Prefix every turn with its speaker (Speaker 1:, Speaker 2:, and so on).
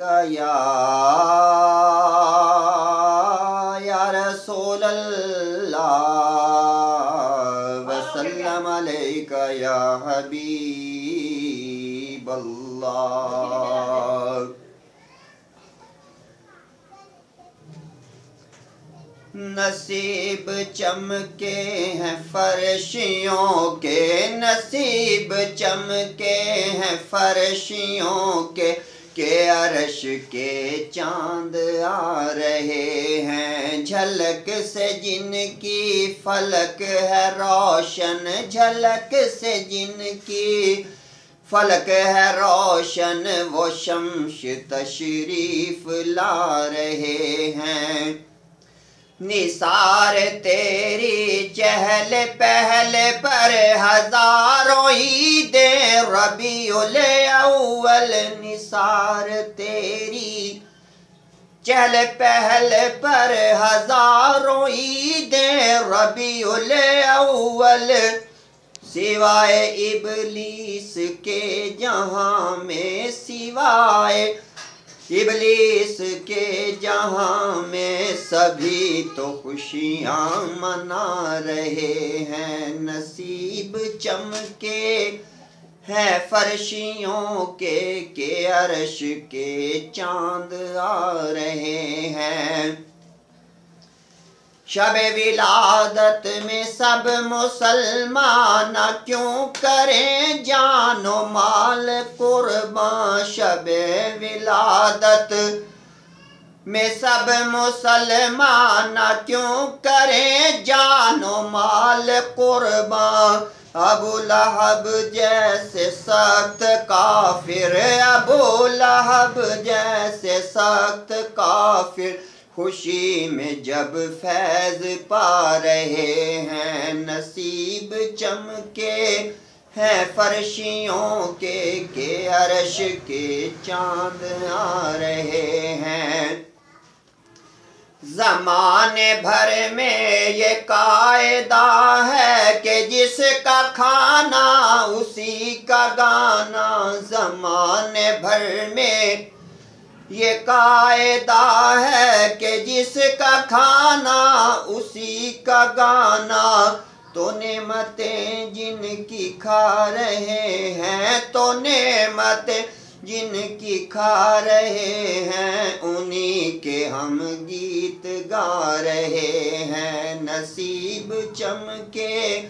Speaker 1: یا رسول اللہ وسلم علیک یا حبیب اللہ۔ نصیب چمکے ہیں فرشیوں کے، نصیب چمکے ہیں فرشیوں کے، کہ عرش کے چاند آ رہے ہیں، جھلک سے جن کی فلک ہے روشن، جھلک سے جن کی فلک ہے روشن، وہ شمس تشریف لا رہے ہیں۔ نثار تیری چہل پہل پر ہزاروں عیدیں ربیع الاول، نثار تیری چہل پہل پر ہزاروں عیدیں ربیع الاول، سوائے ابلیس کے جہاں میں، سوائے ابلیس کے جہاں میں، سبھی تو خوشیاں منا رہے ہیں۔ نصیب چمکے ہیں فرشیوں کے، کہ عرش کے چاند آ رہے ہیں۔ شب ولادت میں سب مسلمان کیوں کریں جان و مال قربان، شب ولادت میں سب مسلمان کیوں کریں جان و مال قربان، ابو لہب جیسے سخت کافر، ابو لہب جیسے سخت کافر، خوشی میں جب فیض پا رہے ہیں۔ نصیب چمکے ہیں فرشیوں کے، کہ عرش کے چاند آ رہے ہیں۔ زمانے بھر میں یہ قاعدہ ہے کہ جس کا کھانا اسی کا گانا، زمانے بھر میں یہ قاعدہ ہے کہ جس کا کھانا اسی کا گانا، تو نعمتیں جن کی کھا رہے ہیں، تو نعمتیں جن کی کھا رہے ہیں، انہی کے ہم گیت گا رہے ہیں۔ نصیب چمکے